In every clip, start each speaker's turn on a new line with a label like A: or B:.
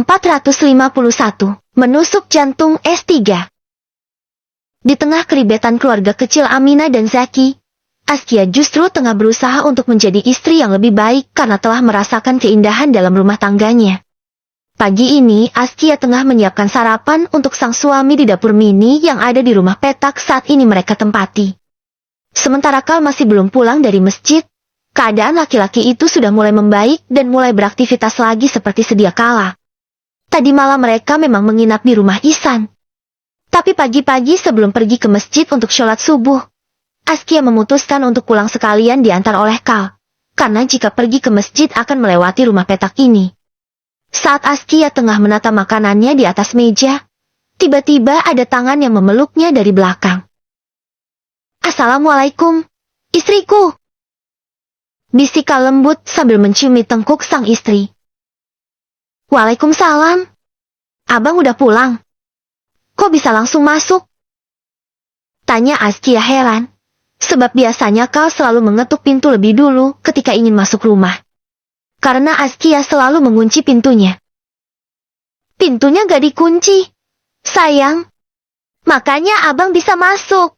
A: 451. Menusuk jantung S3. Di tengah keribetan keluarga kecil Amina dan Zaki, Askia justru tengah berusaha untuk menjadi istri yang lebih baik karena telah merasakan keindahan dalam rumah tangganya. Pagi ini, Askia tengah menyiapkan sarapan untuk sang suami di dapur mini yang ada di rumah petak saat ini mereka tempati. Sementara Kal masih belum pulang dari masjid, keadaan laki-laki itu sudah mulai membaik dan mulai beraktivitas lagi seperti sedia kala. Tadi malam mereka memang menginap di rumah Ihsan. Tapi pagi-pagi sebelum pergi ke masjid untuk sholat subuh, Askia memutuskan untuk pulang sekalian diantar oleh Kal, karena jika pergi ke masjid akan melewati rumah petak ini. Saat Askia tengah menata makanannya di atas meja, tiba-tiba ada tangan yang memeluknya dari belakang. "Assalamualaikum, istriku," bisik Kal lembut sambil menciumi tengkuk sang istri. "Waalaikumsalam. Abang udah pulang? Kok bisa langsung masuk?" tanya Askia heran, sebab biasanya Kal selalu mengetuk pintu lebih dulu ketika ingin masuk rumah. Karena Askia selalu mengunci pintunya. "Pintunya gak dikunci, sayang. Makanya abang bisa masuk,"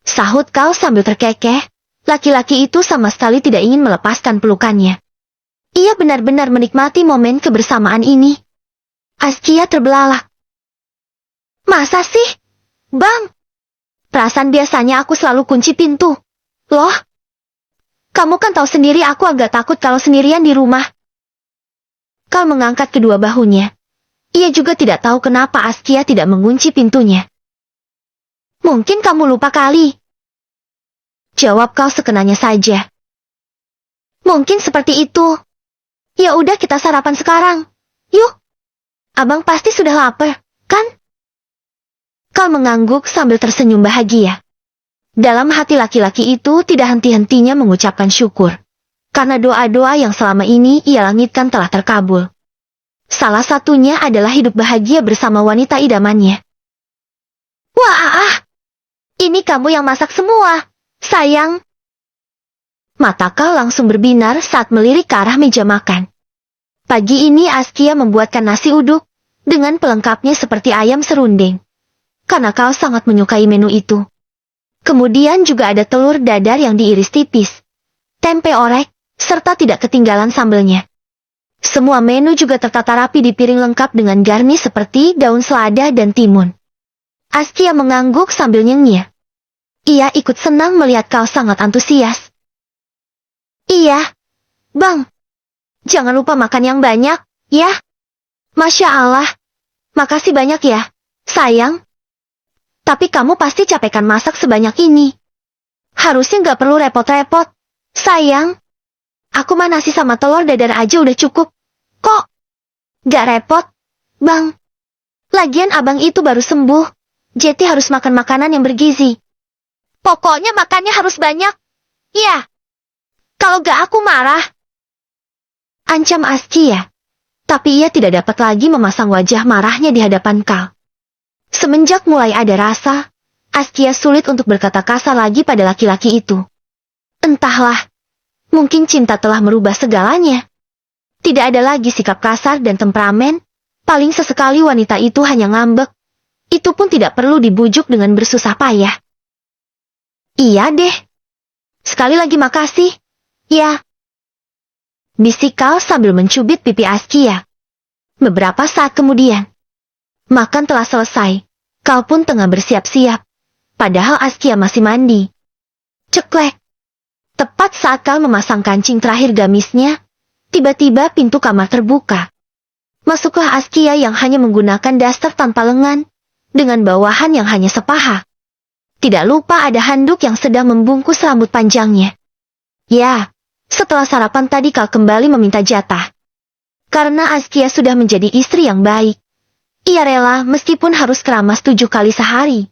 A: sahut Kal sambil terkekeh. Laki-laki itu sama sekali tidak ingin melepaskan pelukannya. Ia benar-benar menikmati momen kebersamaan ini. Askia terbelalak. "Masa sih, Bang? Perasaan biasanya aku selalu kunci pintu. Loh, kamu kan tahu sendiri aku agak takut kalau sendirian di rumah." Kal mengangkat kedua bahunya. Ia juga tidak tahu kenapa Askia tidak mengunci pintunya. "Mungkin kamu lupa kali," jawab Kal sekenanya saja. "Mungkin seperti itu. Ya udah kita sarapan sekarang. Yuk. Abang pasti sudah lapar, kan?" Kal mengangguk sambil tersenyum bahagia. Dalam hati laki-laki itu tidak henti-hentinya mengucapkan syukur. Karena doa-doa yang selama ini ia langitkan telah terkabul. Salah satunya adalah hidup bahagia bersama wanita idamannya. "Wah, ini kamu yang masak semua, sayang." Mata Kal langsung berbinar saat melirik ke arah meja makan. Pagi ini Askia membuatkan nasi uduk, dengan pelengkapnya seperti ayam serundeng. Karena Kal sangat menyukai menu itu. Kemudian juga ada telur dadar yang diiris tipis, tempe orek, serta tidak ketinggalan sambelnya. Semua menu juga tertata rapi di piring lengkap dengan garnish seperti daun selada dan timun. Askia mengangguk sambil nyengir. Ia ikut senang melihat Kal sangat antusias. "Iya, Bang. Jangan lupa makan yang banyak, ya." "Masya Allah. Makasih banyak ya, sayang. Tapi kamu pasti capek kan masak sebanyak ini. Harusnya nggak perlu repot-repot, sayang. Aku mah nasi sama telur dadar aja udah cukup. Kok nggak repot, Bang? Lagian abang itu baru sembuh, jadi harus makan makanan yang bergizi. Pokoknya makannya harus banyak. Ya. Kalau nggak aku marah," ancam Askia. Tapi ia tidak dapat lagi memasang wajah marahnya di hadapan Kal. Semenjak mulai ada rasa, Askia sulit untuk berkata kasar lagi pada laki-laki itu. Entahlah, mungkin cinta telah merubah segalanya. Tidak ada lagi sikap kasar dan temperamen, paling sesekali wanita itu hanya ngambek. Itu pun tidak perlu dibujuk dengan bersusah payah. "Iya deh. Sekali lagi makasih, ya," bisik Kal sambil mencubit pipi Askia. Beberapa saat kemudian, makan telah selesai. Kal pun tengah bersiap-siap. Padahal Askia masih mandi. Ceklek. Tepat saat Kal memasang kancing terakhir gamisnya, tiba-tiba pintu kamar terbuka. Masuklah Askia yang hanya menggunakan daster tanpa lengan, dengan bawahan yang hanya sepaha. Tidak lupa ada handuk yang sedang membungkus rambut panjangnya. Ya, setelah sarapan tadi Kal kembali meminta jatah. Karena Askia sudah menjadi istri yang baik, ia rela meskipun harus keramas 7 kali sehari.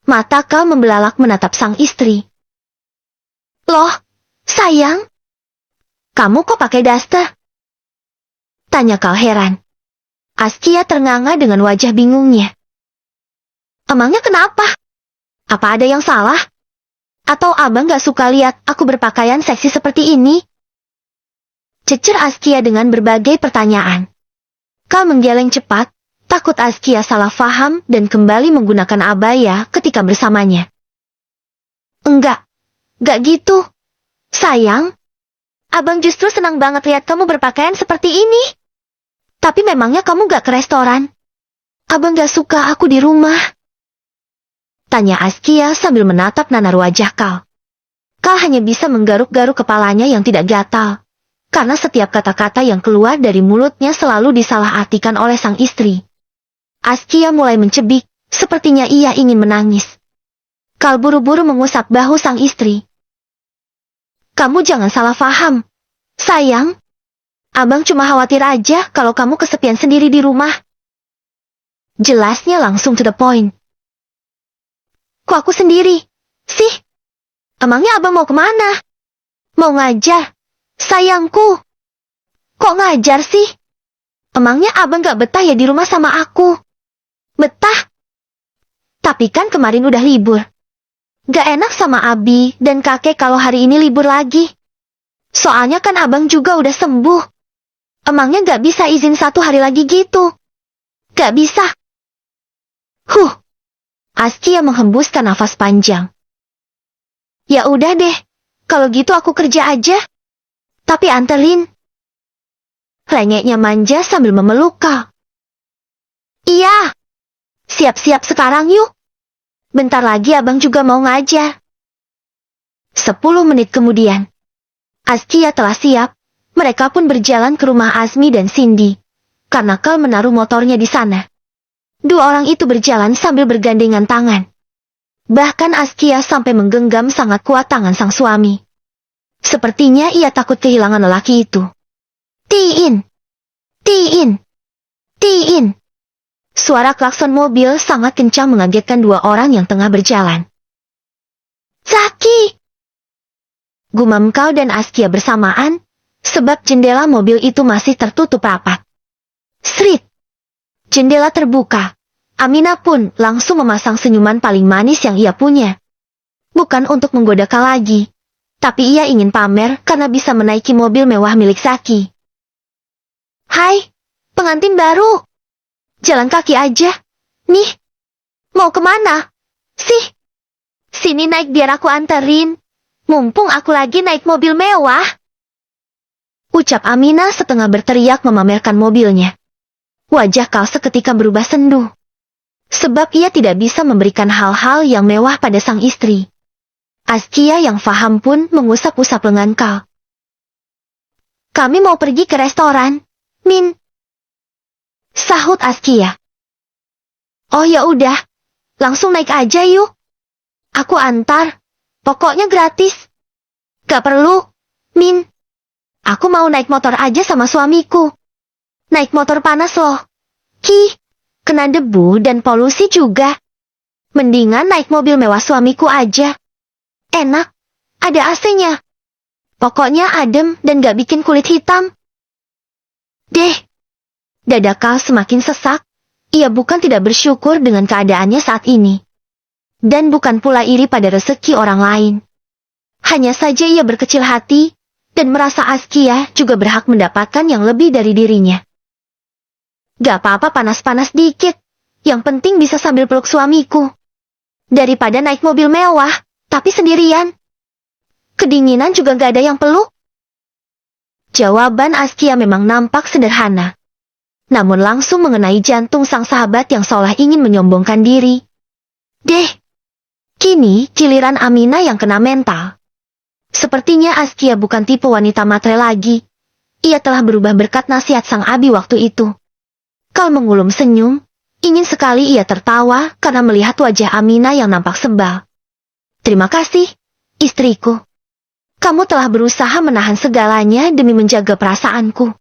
A: Mata Kal membelalak menatap sang istri. "Loh, sayang, kamu kok pakai daster?" tanya Kal heran. Askia ternganga dengan wajah bingungnya. "Emangnya kenapa? Apa ada yang salah? Atau abang gak suka lihat aku berpakaian seksi seperti ini?" Cecer Askia dengan berbagai pertanyaan. Kal menggeleng cepat, takut Askia salah faham dan kembali menggunakan abaya ketika bersamanya. Enggak gitu. Sayang, abang justru senang banget lihat kamu berpakaian seperti ini. Tapi memangnya kamu gak ke restoran? Abang gak suka aku di rumah? Tanya Askia sambil menatap nanar wajah Kal. Kal hanya bisa menggaruk-garuk kepalanya yang tidak gatal. Karena setiap kata-kata yang keluar dari mulutnya selalu disalahartikan oleh sang istri. Askia mulai mencebik, sepertinya ia ingin menangis. Kal buru-buru mengusap bahu sang istri. Kamu jangan salah paham. Sayang, abang cuma khawatir aja kalau kamu kesepian sendiri di rumah. Jelasnya langsung to the point. Kok aku sendiri sih? Emangnya abang mau kemana? Mau ngajar? Sayangku. Kok ngajar sih? Emangnya abang gak betah ya di rumah sama aku? Betah? Tapi kan kemarin udah libur. Gak enak sama Abi dan kakek kalau hari ini libur lagi. Soalnya kan abang juga udah sembuh. Emangnya gak bisa izin 1 hari lagi gitu? Gak bisa. Askia menghembuskan nafas panjang. Ya udah deh, kalau gitu aku kerja aja. Tapi anterin. Lengeknya manja sambil memeluk Kal. Iya. Siap-siap sekarang yuk. Bentar lagi abang juga mau ngajar. 10 menit kemudian. Askia telah siap. Mereka pun berjalan ke rumah Azmi dan Cindy. Karena Kal menaruh motornya di sana. 2 orang itu berjalan sambil bergandengan tangan. Bahkan Askia sampai menggenggam sangat kuat tangan sang suami. Sepertinya ia takut kehilangan lelaki itu. Tiin! Tiin! Tiin! Suara klakson mobil sangat kencang mengagetkan 2 orang yang tengah berjalan. Zaki! Gumam Kal dan Askia bersamaan, sebab jendela mobil itu masih tertutup rapat. Srit! Jendela terbuka. Aminah pun langsung memasang senyuman paling manis yang ia punya. Bukan untuk menggoda Kal lagi, tapi ia ingin pamer karena bisa menaiki mobil mewah milik Zaki. Hai, pengantin baru. Jalan kaki aja. Nih, mau kemana? Sini naik biar aku anterin. Mumpung aku lagi naik mobil mewah. Ucap Aminah setengah berteriak memamerkan mobilnya. Wajah Kal seketika berubah sendu. Sebab ia tidak bisa memberikan hal-hal yang mewah pada sang istri. Askia yang faham pun mengusap-usap lengan Kal. Kami mau pergi ke restoran, Min. Sahut Askia. Oh ya udah, langsung naik aja yuk. Aku antar, pokoknya gratis. Gak perlu, Min. Aku mau naik motor aja sama suamiku. Naik motor panas loh. Kena debu dan polusi juga. Mendingan naik mobil mewah suamiku aja. Enak, ada AC-nya. Pokoknya adem dan gak bikin kulit hitam. Dada Kal semakin sesak. Ia bukan tidak bersyukur dengan keadaannya saat ini. Dan bukan pula iri pada rezeki orang lain. Hanya saja ia berkecil hati, dan merasa Askia juga berhak mendapatkan yang lebih dari dirinya. Gak apa-apa panas-panas dikit. Yang penting bisa sambil peluk suamiku. Daripada naik mobil mewah, tapi sendirian. Kedinginan juga gak ada yang peluk. Jawaban Askia memang nampak sederhana. Namun langsung mengenai jantung sang sahabat yang seolah ingin menyombongkan diri. Kini giliran Aminah yang kena mental. Sepertinya Askia bukan tipe wanita matre lagi. Ia telah berubah berkat nasihat sang Abi waktu itu. Kal mengulum senyum, ingin sekali ia tertawa karena melihat wajah Aminah yang nampak sebal. Terima kasih, istriku. Kamu telah berusaha menahan segalanya demi menjaga perasaanku.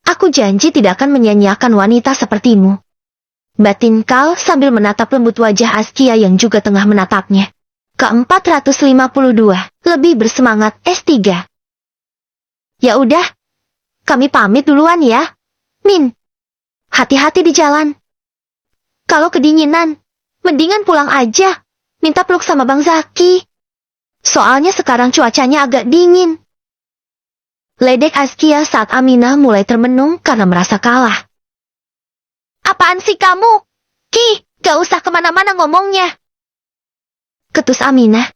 A: Aku janji tidak akan menyanyiakan wanita sepertimu. Batin Kal sambil menatap lembut wajah Askia yang juga tengah menatapnya. Ke-452, lebih bersemangat S3. Ya udah, kami pamit duluan ya, Min. Hati-hati di jalan. Kalau kedinginan, mendingan pulang aja. Minta peluk sama Bang Zaki. Soalnya sekarang cuacanya agak dingin. Ledek Askia saat Aminah mulai termenung karena merasa kalah. Apaan sih kamu? Ki, gak usah kemana-mana ngomongnya. Ketus Aminah.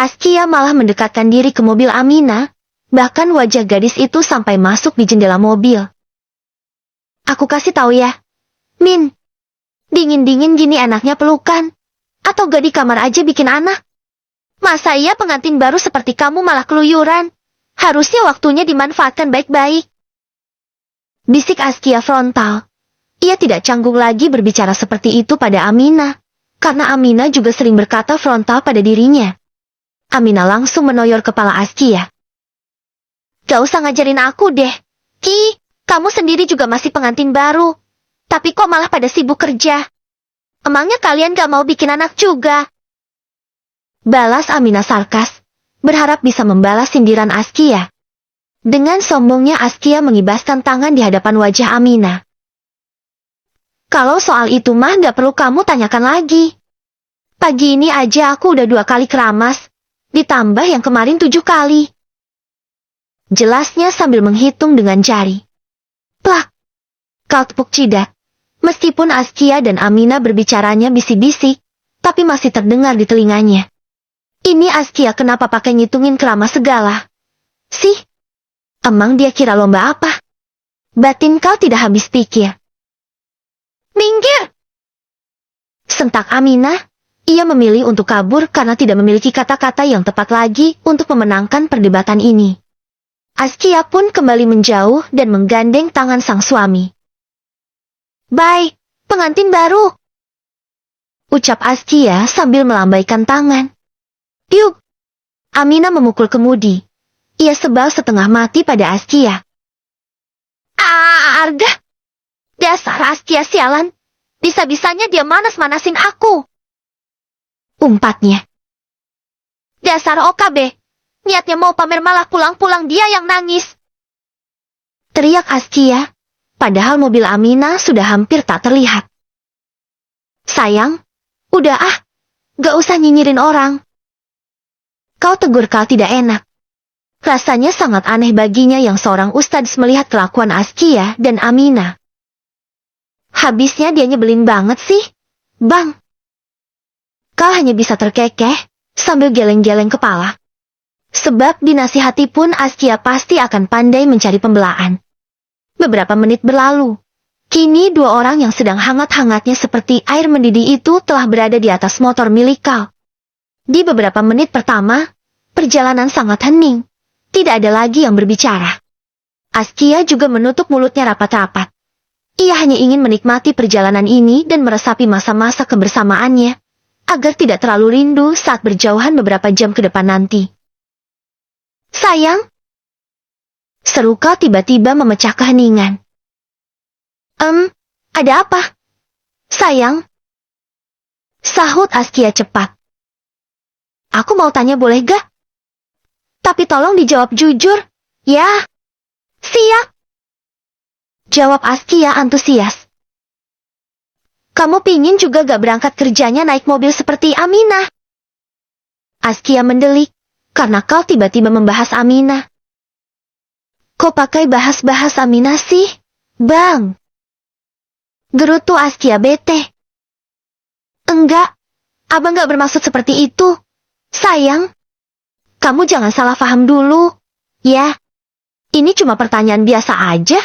A: Askia malah mendekatkan diri ke mobil Aminah, bahkan wajah gadis itu sampai masuk di jendela mobil. Aku kasih tahu ya, Min. Dingin-dingin gini anaknya pelukan. Atau gak di kamar aja bikin anak? Masa iya pengantin baru seperti kamu malah keluyuran? Harusnya waktunya dimanfaatkan baik-baik. Bisik Askia frontal. Ia tidak canggung lagi berbicara seperti itu pada Aminah, karena Aminah juga sering berkata frontal pada dirinya. Aminah langsung menoyor kepala Askia. Gak usah ngajarin aku deh. Ki, kamu sendiri juga masih pengantin baru. Tapi kok malah pada sibuk kerja? Emangnya kalian gak mau bikin anak juga? Balas Aminah sarkas, berharap bisa membalas sindiran Askia. Dengan sombongnya Askia mengibaskan tangan di hadapan wajah Aminah. Kalau soal itu mah gak perlu kamu tanyakan lagi. Pagi ini aja aku udah 2 kali keramas, ditambah yang kemarin 7 kali. Jelasnya sambil menghitung dengan jari. Plak! Kau tepuk jidat. Meskipun Askia dan Aminah berbicaranya bisik-bisik, tapi masih terdengar di telinganya. Ini Askia kenapa pakai ngitungin keramas segala? Sih? Emang dia kira lomba apa? Batin kau tidak habis pikir. Minggir! Sentak Aminah, ia memilih untuk kabur karena tidak memiliki kata-kata yang tepat lagi untuk memenangkan perdebatan ini. Askia pun kembali menjauh dan menggandeng tangan sang suami. Bye, pengantin baru. Ucap Askia sambil melambaikan tangan. Piuk! Aminah memukul kemudi. Ia sebal setengah mati pada Askia. Arga! Dasar Askia sialan. Bisa-bisanya dia manas-manasin aku. Umpatnya. Dasar OKB. Niatnya mau pamer malah pulang-pulang dia yang nangis. Teriak Askia. Padahal mobil Aminah sudah hampir tak terlihat. Sayang. Udah ah. Gak usah nyinyirin orang. Kau tegur Kal tidak enak. Rasanya sangat aneh baginya yang seorang ustadz melihat kelakuan Askia dan Aminah. Habisnya dia nyebelin banget sih, Bang. Kau hanya bisa terkekeh, sambil geleng-geleng kepala. Sebab dinasihati pun Askia pasti akan pandai mencari pembelaan. Beberapa menit berlalu. Kini 2 orang yang sedang hangat-hangatnya seperti air mendidih itu telah berada di atas motor milik Kal. Di beberapa menit pertama, perjalanan sangat hening. Tidak ada lagi yang berbicara. Askia juga menutup mulutnya rapat-rapat. Ia hanya ingin menikmati perjalanan ini dan meresapi masa-masa kebersamaannya, agar tidak terlalu rindu saat berjauhan beberapa jam ke depan nanti. Sayang? Seru Kal tiba-tiba memecah keheningan. Ada apa? Sayang? Sahut Askia cepat. Aku mau tanya boleh gak? Tapi tolong dijawab jujur, ya. Siap. Jawab Askia antusias. Kamu pingin juga gak berangkat kerjanya naik mobil seperti Aminah? Askia mendelik, karena Kal tiba-tiba membahas Aminah. Kok pakai bahas-bahas Aminah sih, Bang? Gerutu Askia bete. Enggak, abang gak bermaksud seperti itu. Sayang, kamu jangan salah paham dulu, ya. Ini cuma pertanyaan biasa aja.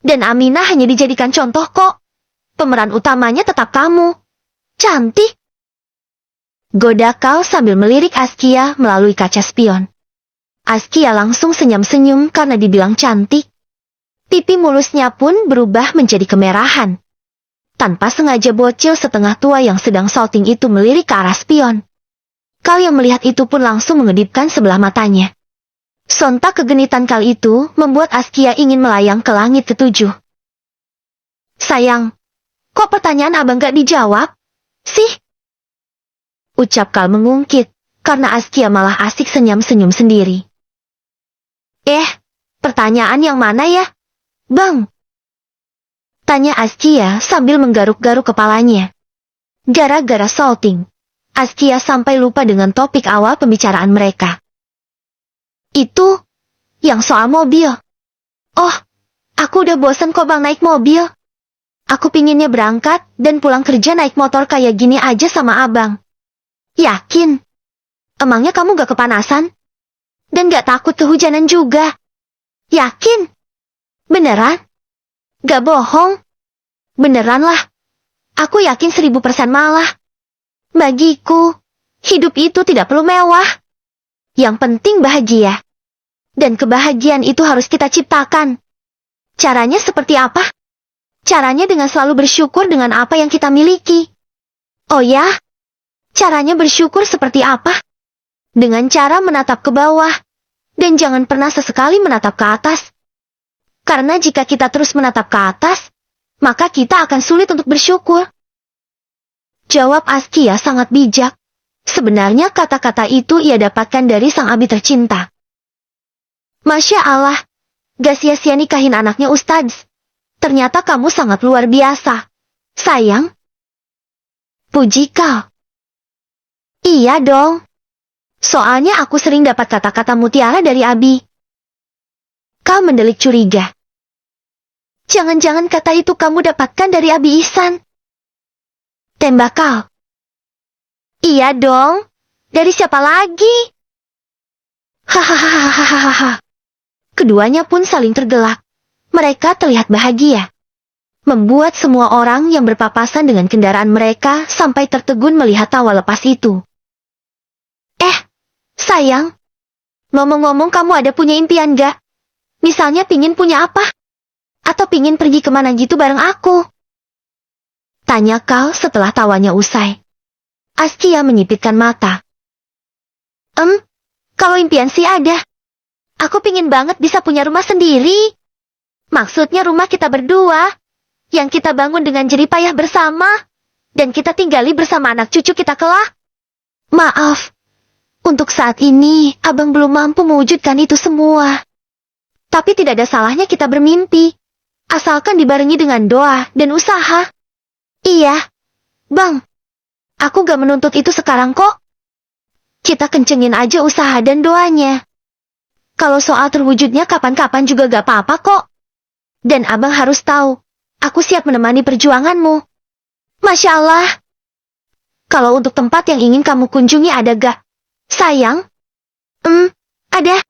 A: Dan Aminah hanya dijadikan contoh kok. Pemeran utamanya tetap kamu. Cantik. Goda Kal sambil melirik Askia melalui kaca spion. Askia langsung senyum-senyum karena dibilang cantik. Pipi mulusnya pun berubah menjadi kemerahan. Tanpa sengaja bocil setengah tua yang sedang salting itu melirik ke arah spion. Kal yang melihat itu pun langsung mengedipkan sebelah matanya. Sontak kegenitan Kal itu membuat Askia ingin melayang ke langit ke-7. Sayang, kok pertanyaan abang gak dijawab? Sih? Ucap Kal mengungkit, karena Askia malah asik senyum-senyum sendiri. Pertanyaan yang mana ya, Bang? Tanya Askia sambil menggaruk-garuk kepalanya. Gara-gara salting, Askia sampai lupa dengan topik awal pembicaraan mereka. Itu, yang soal mobil. Oh, aku udah bosan kok Bang naik mobil. Aku pinginnya berangkat dan pulang kerja naik motor kayak gini aja sama abang. Yakin? Emangnya kamu gak kepanasan? Dan gak takut kehujanan juga? Yakin? Beneran? Gak bohong? Beneran lah. Aku yakin 1000% malah. Bagiku, hidup itu tidak perlu mewah. Yang penting bahagia. Dan kebahagiaan itu harus kita ciptakan. Caranya seperti apa? Caranya dengan selalu bersyukur dengan apa yang kita miliki. Oh ya? Caranya bersyukur seperti apa? Dengan cara menatap ke bawah. Dan jangan pernah sesekali menatap ke atas. Karena jika kita terus menatap ke atas, maka kita akan sulit untuk bersyukur. Jawab Askia sangat bijak. Sebenarnya kata-kata itu ia dapatkan dari sang abi tercinta. Masya Allah, gak sia-sia nikahin anaknya Ustadz. Ternyata kamu sangat luar biasa. Sayang. Puji kau. Iya dong. Soalnya aku sering dapat kata-kata mutiara dari abi. Kau mendelik curiga. Jangan-jangan kata itu kamu dapatkan dari Abi Ihsan. Tembak kau. Iya dong. Dari siapa lagi? Hahaha. Keduanya pun saling tergelak. Mereka terlihat bahagia. Membuat semua orang yang berpapasan dengan kendaraan mereka sampai tertegun melihat tawa lepas itu. Sayang. Ngomong-ngomong kamu ada punya impian gak? Misalnya pingin punya apa? Atau pingin pergi kemana gitu bareng aku? Tanya kau setelah tawanya usai. Askia menyipitkan mata. Kalau impian sih ada. Aku pingin banget bisa punya rumah sendiri. Maksudnya rumah kita berdua. Yang kita bangun dengan jerih payah bersama. Dan kita tinggali bersama anak cucu kita kelak. Maaf. Untuk saat ini, abang belum mampu mewujudkan itu semua. Tapi tidak ada salahnya kita bermimpi. Asalkan dibarengi dengan doa dan usaha. Iya, Bang. Aku gak menuntut itu sekarang kok. Kita kencengin aja usaha dan doanya. Kalau soal terwujudnya kapan-kapan juga gak apa-apa kok. Dan abang harus tahu, aku siap menemani perjuanganmu. Masya Allah. Kalau untuk tempat yang ingin kamu kunjungi ada gak? Sayang? Ada.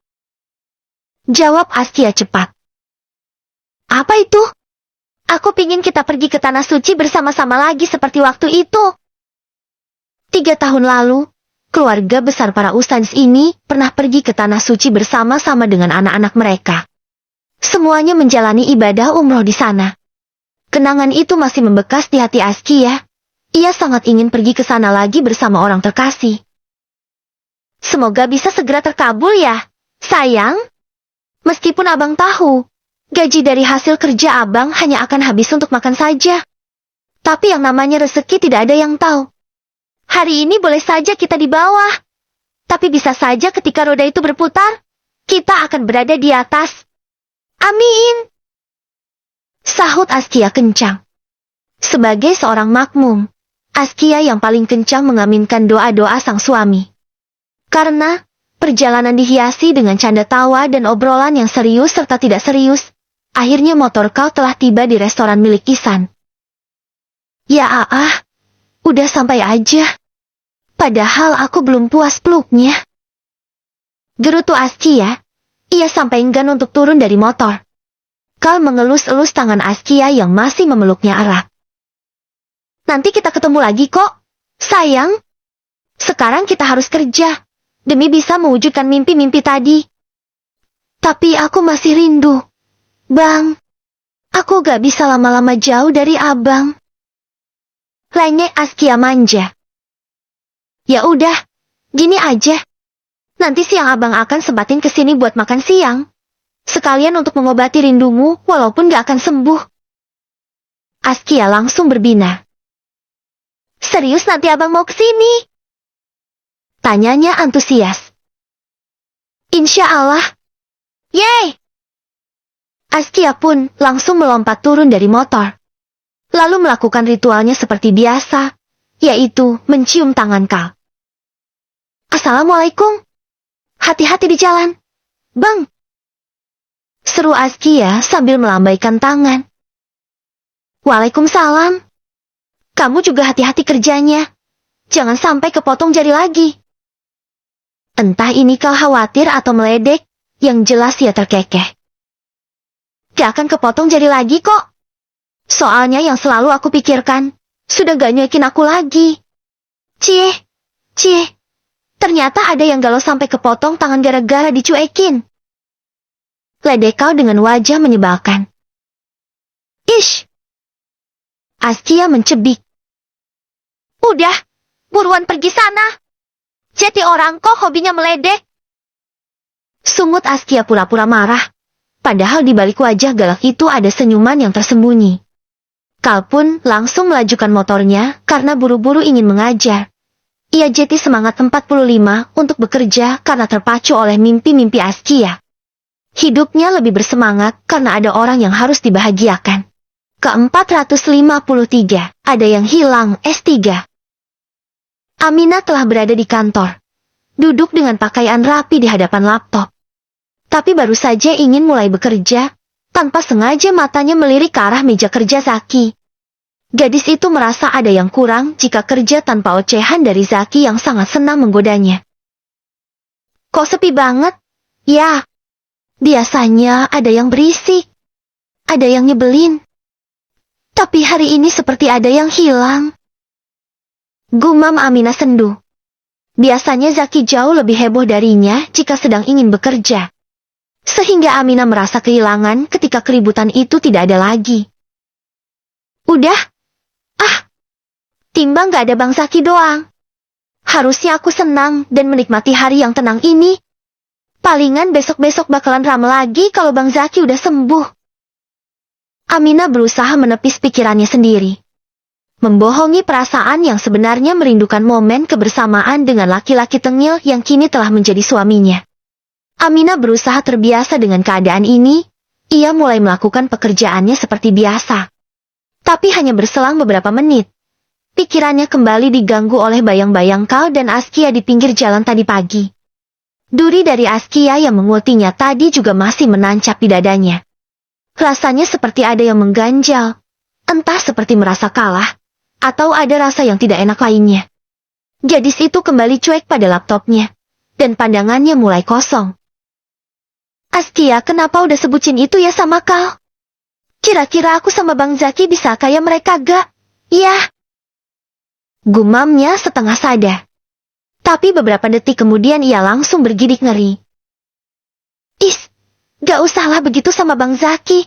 A: Jawab Askia cepat. Apa itu? Aku pingin kita pergi ke Tanah Suci bersama-sama lagi seperti waktu itu. 3 tahun lalu, keluarga besar para ustadz ini pernah pergi ke Tanah Suci bersama-sama dengan anak-anak mereka. Semuanya menjalani ibadah umroh di sana. Kenangan itu masih membekas di hati Askia. Ia sangat ingin pergi ke sana lagi bersama orang terkasih. Semoga bisa segera terkabul ya, sayang. Meskipun abang tahu, gaji dari hasil kerja abang hanya akan habis untuk makan saja. Tapi yang namanya rezeki tidak ada yang tahu. Hari ini boleh saja kita di bawah. Tapi bisa saja ketika roda itu berputar, kita akan berada di atas. Amin. Sahut Askia kencang. Sebagai seorang makmum, Askia yang paling kencang mengaminkan doa-doa sang suami. Karena perjalanan dihiasi dengan canda tawa dan obrolan yang serius serta tidak serius, akhirnya motor kau telah tiba di restoran milik Ihsan. Ya udah sampai aja. Padahal aku belum puas peluknya. Gerutu Askia, ia sampai enggan untuk turun dari motor. Kau mengelus-elus tangan Askia yang masih memeluknya erat. Nanti kita ketemu lagi kok, sayang. Sekarang kita harus kerja, demi bisa mewujudkan mimpi-mimpi tadi. Tapi aku masih rindu. Bang, aku gak bisa lama-lama jauh dari abang. Lengek Askia manja. Ya udah, gini aja. Nanti siang abang akan sempatin kesini buat makan siang. Sekalian untuk mengobati rindumu walaupun gak akan sembuh. Askia langsung berbina. Serius nanti abang mau kesini? Tanyanya antusias. Insya Allah. Yeay! Askia pun langsung melompat turun dari motor. Lalu melakukan ritualnya seperti biasa, yaitu mencium tangan Kal. Assalamualaikum. Hati-hati di jalan. Bang! Seru Askia sambil melambaikan tangan. Waalaikumsalam. Kamu juga hati-hati kerjanya. Jangan sampai kepotong jari lagi. Entah ini kau khawatir atau meledek, yang jelas ia terkekeh. Gak akan kepotong jari lagi kok. Soalnya yang selalu aku pikirkan, sudah gak nyuekin aku lagi. Cie, ternyata ada yang galau sampai kepotong tangan gara-gara dicuekin. Ledek kau dengan wajah menyebalkan. Ish! Askia mencebik. Udah, buruan pergi sana. Jadi orang kok hobinya meledek. Sungut Askia pura-pura marah. Padahal di balik wajah galak itu ada senyuman yang tersembunyi. Kal pun langsung melajukan motornya karena buru-buru ingin mengajar. Ia jeti semangat 45 untuk bekerja karena terpacu oleh mimpi-mimpi Askia. Hidupnya lebih bersemangat karena ada orang yang harus dibahagiakan. Ke-453, ada yang hilang S3. Aminah telah berada di kantor. Duduk dengan pakaian rapi di hadapan laptop. Tapi baru saja ingin mulai bekerja, tanpa sengaja matanya melirik ke arah meja kerja Zaki. Gadis itu merasa ada yang kurang jika kerja tanpa ocehan dari Zaki yang sangat senang menggodanya. Kok sepi banget? Ya, biasanya ada yang berisik. Ada yang nyebelin. Tapi hari ini seperti ada yang hilang. Gumam Aminah sendu. Biasanya Zaki jauh lebih heboh darinya jika sedang ingin bekerja. Sehingga Aminah merasa kehilangan ketika keributan itu tidak ada lagi. Udah. Timbang gak ada Bang Zaki doang. Harusnya aku senang dan menikmati hari yang tenang ini. Palingan besok-besok bakalan rame lagi kalau Bang Zaki udah sembuh. Aminah berusaha menepis pikirannya sendiri. Membohongi perasaan yang sebenarnya merindukan momen kebersamaan dengan laki-laki tengil yang kini telah menjadi suaminya. Aminah berusaha terbiasa dengan keadaan ini. Ia mulai melakukan pekerjaannya seperti biasa. Tapi hanya berselang beberapa menit. Pikirannya kembali diganggu oleh bayang-bayang Kal dan Askia di pinggir jalan tadi pagi. Duri dari Askia yang mengultinya tadi juga masih menancap di dadanya. Rasanya seperti ada yang mengganjal. Entah seperti merasa kalah, atau ada rasa yang tidak enak lainnya. Gadis itu kembali cuek pada laptopnya, dan pandangannya mulai kosong. Askia, kenapa udah sebutin itu ya sama Kal? Kira-kira aku sama Bang Zaki bisa kayak mereka gak? Iya. Gumamnya setengah sadar. Tapi beberapa detik kemudian ia langsung bergidik ngeri. Gak usahlah begitu sama Bang Zaki.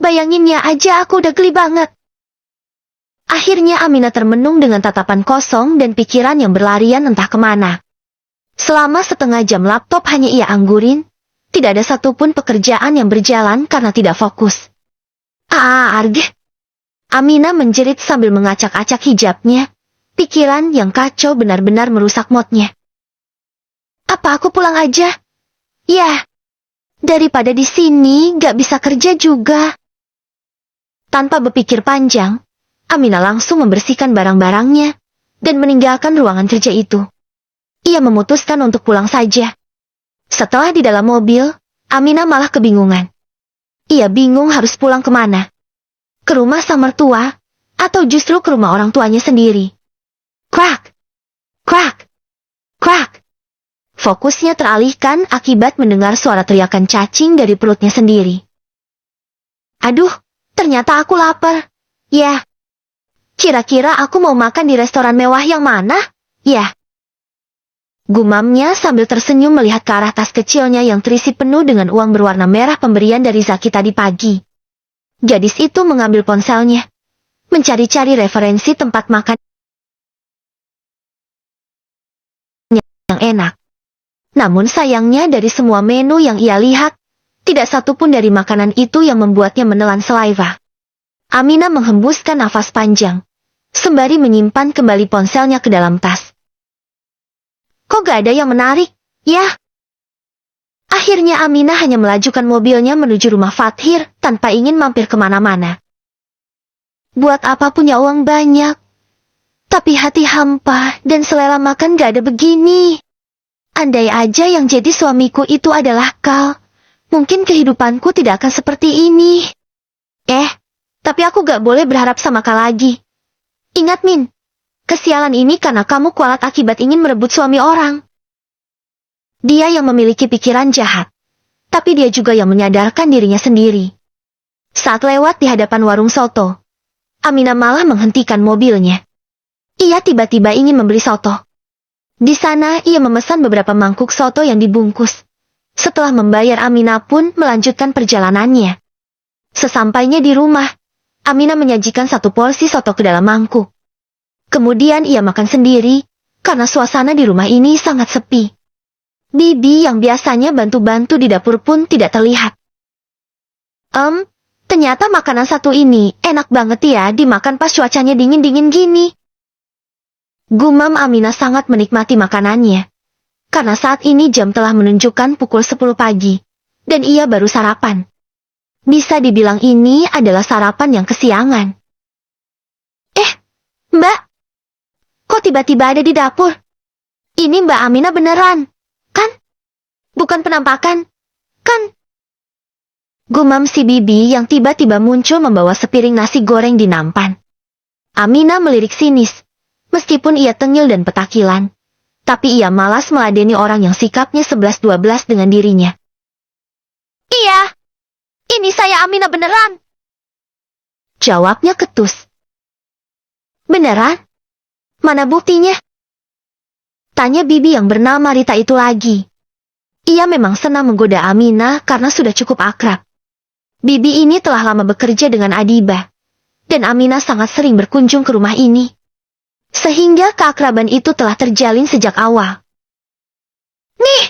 A: Bayanginnya aja aku udah geli banget. Akhirnya Aminah termenung dengan tatapan kosong dan pikiran yang berlarian entah kemana. Selama setengah jam laptop hanya ia anggurin. Tidak ada satupun pekerjaan yang berjalan karena tidak fokus. Argh. Aminah menjerit sambil mengacak-acak hijabnya. Pikiran yang kacau benar-benar merusak moodnya. Apa aku pulang aja? Ya. Daripada di sini gak bisa kerja juga. Tanpa berpikir panjang, Aminah langsung membersihkan barang-barangnya dan meninggalkan ruangan kerja itu. Ia memutuskan untuk pulang saja. Setelah di dalam mobil, Aminah malah kebingungan. Ia bingung harus pulang kemana. Ke rumah sang mertua, atau justru ke rumah orang tuanya sendiri. Krak! Krak! Krak! Fokusnya teralihkan akibat mendengar suara teriakan cacing dari perutnya sendiri. Aduh, ternyata aku lapar. Ya. Kira-kira aku mau makan di restoran mewah yang mana? Ya. Gumamnya sambil tersenyum melihat ke arah tas kecilnya yang terisi penuh dengan uang berwarna merah pemberian dari Zaki tadi pagi. Gadis itu mengambil ponselnya. Mencari-cari referensi tempat makan yang enak. Namun sayangnya dari semua menu yang ia lihat, tidak satupun dari makanan itu yang membuatnya menelan saliva. Aminah menghembuskan nafas panjang, sembari menyimpan kembali ponselnya ke dalam tas. Kok gak ada yang menarik, ya? Akhirnya Aminah hanya melajukan mobilnya menuju rumah Fathir tanpa ingin mampir kemana-mana. Buat apa punya uang banyak? Tapi hati hampa dan selera makan gak ada begini. Andai aja yang jadi suamiku itu adalah Kal, mungkin kehidupanku tidak akan seperti ini. Tapi aku gak boleh berharap sama kau lagi. Ingat, Min. Kesialan ini karena kamu kualat akibat ingin merebut suami orang. Dia yang memiliki pikiran jahat. Tapi dia juga yang menyadarkan dirinya sendiri. Saat lewat di hadapan warung soto, Aminah malah menghentikan mobilnya. Ia tiba-tiba ingin membeli soto. Di sana ia memesan beberapa mangkuk soto yang dibungkus. Setelah membayar, Aminah pun melanjutkan perjalanannya. Sesampainya di rumah, Aminah menyajikan 1 porsi soto ke dalam mangkuk. Kemudian ia makan sendiri, karena suasana di rumah ini sangat sepi. Bibi yang biasanya bantu-bantu di dapur pun tidak terlihat. Ternyata makanan satu ini enak banget ya dimakan pas cuacanya dingin-dingin gini. Gumam Aminah sangat menikmati makanannya. Karena saat ini jam telah menunjukkan pukul 10 pagi, dan ia baru sarapan. Bisa dibilang ini adalah sarapan yang kesiangan. Mbak, kok tiba-tiba ada di dapur? Ini Mbak Aminah beneran, kan? Bukan penampakan, kan? Gumam si Bibi yang tiba-tiba muncul membawa sepiring nasi goreng di nampan. Aminah melirik sinis, meskipun ia tengil dan petakilan. Tapi ia malas meladeni orang yang sikapnya 11-12 dengan dirinya. Iya. Ini saya Aminah beneran. Jawabnya ketus. Beneran? Mana buktinya? Tanya Bibi yang bernama Rita itu lagi. Ia memang senang menggoda Aminah karena sudah cukup akrab. Bibi ini telah lama bekerja dengan Adiba. Dan Aminah sangat sering berkunjung ke rumah ini. Sehingga keakraban itu telah terjalin sejak awal. Nih!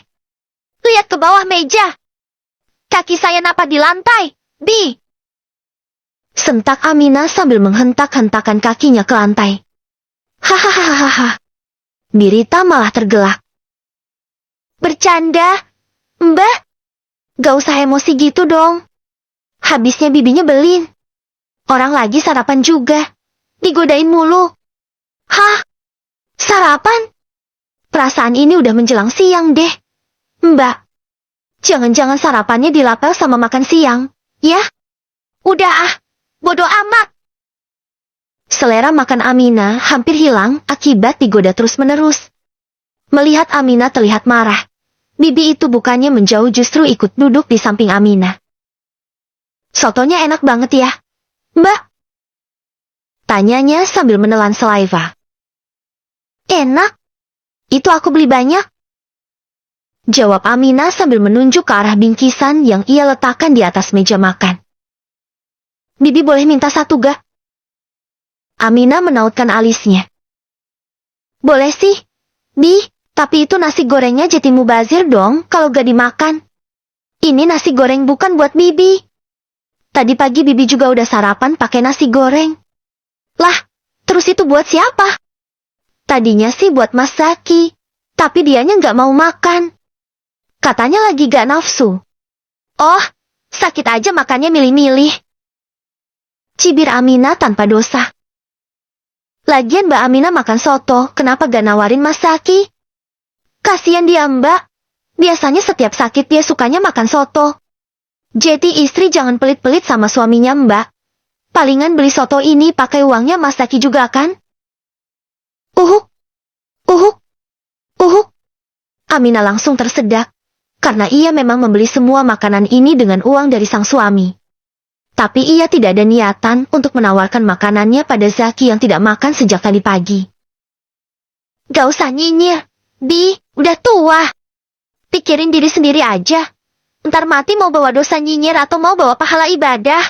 A: Lihat ke bawah meja. Kaki saya napak di lantai, Bi. Sentak Aminah sambil menghentak-hentakan kakinya ke lantai. Hahaha. Birita malah tergelak. Bercanda, Mbak? Gak usah emosi gitu dong. Habisnya bibinya belin. Orang lagi sarapan juga. Digodain mulu. Hah? Sarapan? Perasaan ini udah menjelang siang deh. Mbak. Jangan-jangan sarapannya dilapel sama makan siang, ya? Udah bodoh amat. Selera makan Aminah hampir hilang akibat digoda terus-menerus. Melihat Aminah terlihat marah, Bibi itu bukannya menjauh justru ikut duduk di samping Aminah. Sotonya enak banget ya, Mbak? Tanyanya sambil menelan saliva. Enak? Itu aku beli banyak. Jawab Aminah sambil menunjuk ke arah bingkisan yang ia letakkan di atas meja makan. Bibi boleh minta 1 gak? Aminah menautkan alisnya. Boleh sih, Bi, tapi itu nasi gorengnya jadi mubazir dong kalau gak dimakan. Ini nasi goreng bukan buat Bibi. Tadi pagi Bibi juga udah sarapan pakai nasi goreng. Lah, terus itu buat siapa? Tadinya sih buat Mas Zaki, tapi dianya gak mau makan. Katanya lagi gak nafsu. Oh, sakit aja makannya milih-milih. Cibir Aminah tanpa dosa. Lagian Mbak Aminah makan soto, kenapa gak nawarin Mas Zaki? Kasian dia Mbak. Biasanya setiap sakit dia sukanya makan soto. Jadi istri jangan pelit-pelit sama suaminya Mbak. Palingan beli soto ini pakai uangnya Mas Zaki juga kan? Uhuk. Aminah langsung tersedak. Karena ia memang membeli semua makanan ini dengan uang dari sang suami. Tapi ia tidak ada niatan untuk menawarkan makanannya pada Zaki yang tidak makan sejak tadi pagi. Gak usah nyinyir, Bi, udah tua. Pikirin diri sendiri aja. Ntar mati mau bawa dosa nyinyir atau mau bawa pahala ibadah.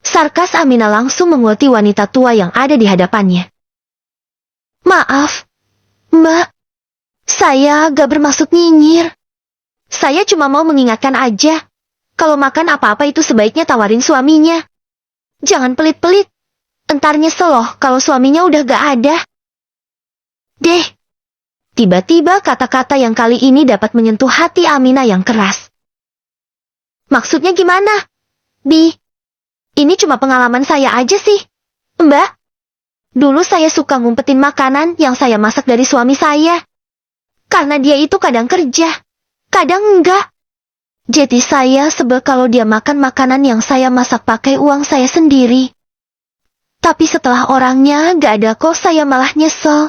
A: Sarkas Aminah langsung menguati wanita tua yang ada di hadapannya. Maaf, Mbak. Saya gak bermaksud nyinyir. Saya cuma mau mengingatkan aja. Kalau makan apa-apa itu sebaiknya tawarin suaminya. Jangan pelit-pelit. Entar nyesel loh kalau suaminya udah gak ada. Deh. Tiba-tiba kata-kata yang kali ini dapat menyentuh hati Aminah yang keras. Maksudnya gimana? Bi, ini cuma pengalaman saya aja sih. Mbak, dulu saya suka ngumpetin makanan yang saya masak dari suami saya. Karena dia itu kadang kerja. Kadang enggak. Jadi saya sebel kalau dia makan makanan yang saya masak pakai uang saya sendiri. Tapi setelah orangnya gak ada kok saya malah nyesel.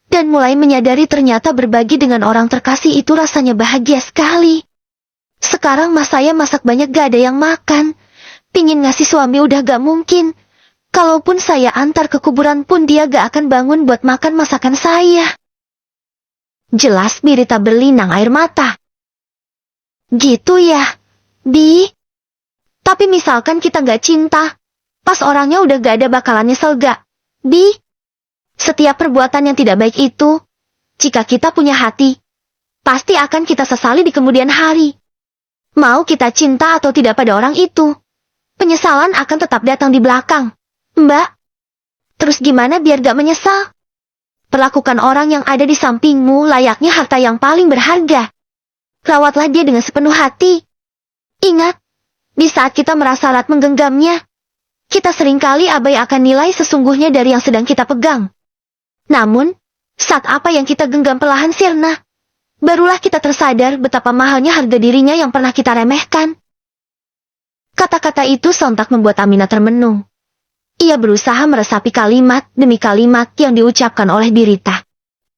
A: Dan mulai menyadari ternyata berbagi dengan orang terkasih itu rasanya bahagia sekali. Sekarang mas saya masak banyak gak ada yang makan. Pingin ngasih suami udah gak mungkin. Kalaupun saya antar ke kuburan pun dia gak akan bangun buat makan masakan saya. Jelas Birita berlinang air mata. Gitu ya, Bi. Tapi misalkan kita gak cinta, pas orangnya udah gak ada bakalan nyesel gak, Bi? Setiap perbuatan yang tidak baik itu, jika kita punya hati, pasti akan kita sesali di kemudian hari. Mau kita cinta atau tidak pada orang itu, penyesalan akan tetap datang di belakang, Mbak. Terus gimana biar gak menyesal? Perlakukan orang yang ada di sampingmu layaknya harta yang paling berharga. Rawatlah dia dengan sepenuh hati. Ingat, di saat kita merasa erat menggenggamnya, kita seringkali abai akan nilai sesungguhnya dari yang sedang kita pegang. Namun, saat apa yang kita genggam perlahan sirna, barulah kita tersadar betapa mahalnya harga dirinya yang pernah kita remehkan. Kata-kata itu sontak membuat Aminah termenung. Ia berusaha meresapi kalimat demi kalimat yang diucapkan oleh Birita.